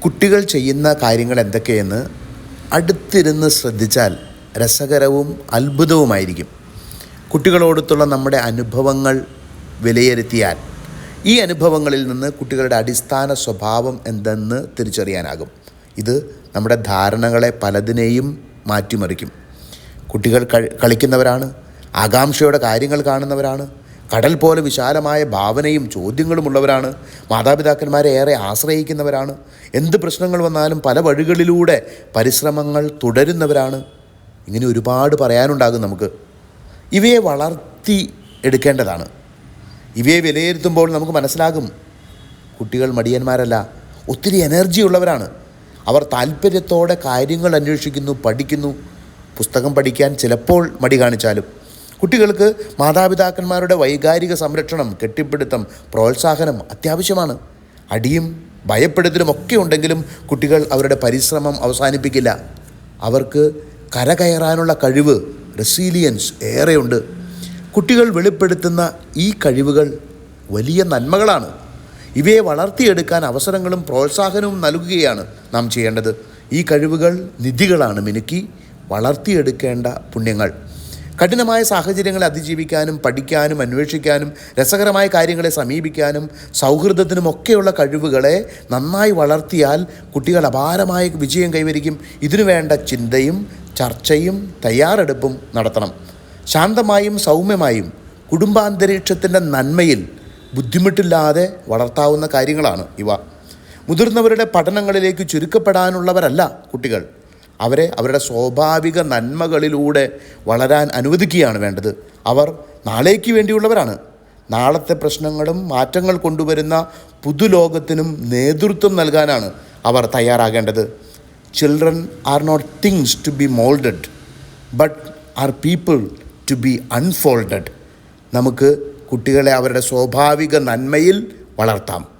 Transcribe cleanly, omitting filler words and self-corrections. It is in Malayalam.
കുട്ടികൾ ചെയ്യുന്ന കാര്യങ്ങൾ എന്തൊക്കെയെന്ന് അടുത്തിരുന്ന് ശ്രദ്ധിച്ചാൽ രസകരവും അത്ഭുതവുമായിരിക്കും. കുട്ടികളോടൊത്തുള്ള നമ്മുടെ അനുഭവങ്ങൾ വിലയിരുത്തിയാൽ ഈ അനുഭവങ്ങളിൽ നിന്ന് കുട്ടികളുടെ അടിസ്ഥാന സ്വഭാവം എന്തെന്ന് തിരിച്ചറിയാനാകും. ഇത് നമ്മുടെ ധാരണകളെ പലതിനെയും മാറ്റിമറിക്കും. കുട്ടികൾ കളിക്കുന്നവരാണ്, ആകാംക്ഷയോടെ കാര്യങ്ങൾ കാണുന്നവരാണ്, കടൽ പോലെ വിശാലമായ ഭാവനയും ചോദ്യങ്ങളും ഉള്ളവരാണ്, മാതാപിതാക്കന്മാരെ ഏറെ ആശ്രയിക്കുന്നവരാണ്, എന്ത് പ്രശ്നങ്ങൾ വന്നാലും പല വഴികളിലൂടെ പരിശ്രമങ്ങൾ തുടരുന്നവരാണ്. ഇങ്ങനെ ഒരുപാട് പറയാനുണ്ടാകും നമുക്ക്. ഇവയെ വളർത്തി എടുക്കേണ്ടതാണ്. ഇവയെ വിലയിരുത്തുമ്പോൾ നമുക്ക് മനസ്സിലാകും, കുട്ടികൾ മടിയന്മാരല്ല, ഒത്തിരി എനർജി ഉള്ളവരാണ്. അവർ താല്പര്യത്തോടെ കാര്യങ്ങൾ അന്വേഷിക്കുന്നു, പഠിക്കുന്നു. പുസ്തകം പഠിക്കാൻ ചിലപ്പോൾ മടി കാണിച്ചാലും കുട്ടികൾക്ക് മാതാപിതാക്കന്മാരുടെ വൈകാരിക സംരക്ഷണം, കെട്ടിപ്പിടുത്തം, പ്രോത്സാഹനം അത്യാവശ്യമാണ്. അടിയും ഭയപ്പെടുത്തലും ഒക്കെ ഉണ്ടെങ്കിലും കുട്ടികൾ അവരുടെ പരിശ്രമം അവസാനിപ്പിക്കില്ല. അവർക്ക് കരകയറാനുള്ള കഴിവ്, റെസീലിയൻസ് ഏറെയുണ്ട്. കുട്ടികൾ വെളിപ്പെടുത്തുന്ന ഈ കഴിവുകൾ വലിയ നന്മകളാണ്. ഇവയെ വളർത്തിയെടുക്കാൻ അവസരങ്ങളും പ്രോത്സാഹനവും നൽകുകയാണ് നാം ചെയ്യേണ്ടത്. ഈ കഴിവുകൾ നിധികളാണ്, മിനുക്കി വളർത്തിയെടുക്കേണ്ട പുണ്യങ്ങൾ. കഠിനമായ സാഹചര്യങ്ങളെ അതിജീവിക്കാനും പഠിക്കാനും അന്വേഷിക്കാനും രസകരമായ കാര്യങ്ങളെ സമീപിക്കാനും സൗഹൃദത്തിനുമൊക്കെയുള്ള കഴിവുകളെ നന്നായി വളർത്തിയാൽ കുട്ടികൾ അപാരമായ വിജയം കൈവരിക്കും. ഇതിനു വേണ്ട ചിന്തയും ചർച്ചയും തയ്യാറെടുപ്പും നടത്തണം. ശാന്തമായും സൗമ്യമായും കുടുംബാന്തരീക്ഷത്തിൻ്റെ നന്മയിൽ ബുദ്ധിമുട്ടില്ലാതെ വളർത്താവുന്ന കാര്യങ്ങളാണ് ഇവ. മുതിർന്നവരുടെ പഠനങ്ങളിലേക്ക് ചുരുക്കപ്പെടാനുള്ളവരല്ല കുട്ടികൾ. അവരെ അവരുടെ സ്വാഭാവിക നന്മകളിലൂടെ വളരാൻ അനുവദിക്കുകയാണ് വേണ്ടത്. അവർ നാളേക്ക് വേണ്ടിയുള്ളവരാണ്. നാളത്തെ പ്രശ്നങ്ങളും മാറ്റങ്ങൾ കൊണ്ടുവരുന്ന പുതുലോകത്തിനും നേതൃത്വം നൽകാനാണ് അവർ തയ്യാറാകേണ്ടത്. Children are not things to be moulded, but are people to be unfolded. നമുക്ക് കുട്ടികളെ അവരുടെ സ്വാഭാവിക നന്മയിൽ വളർത്താം.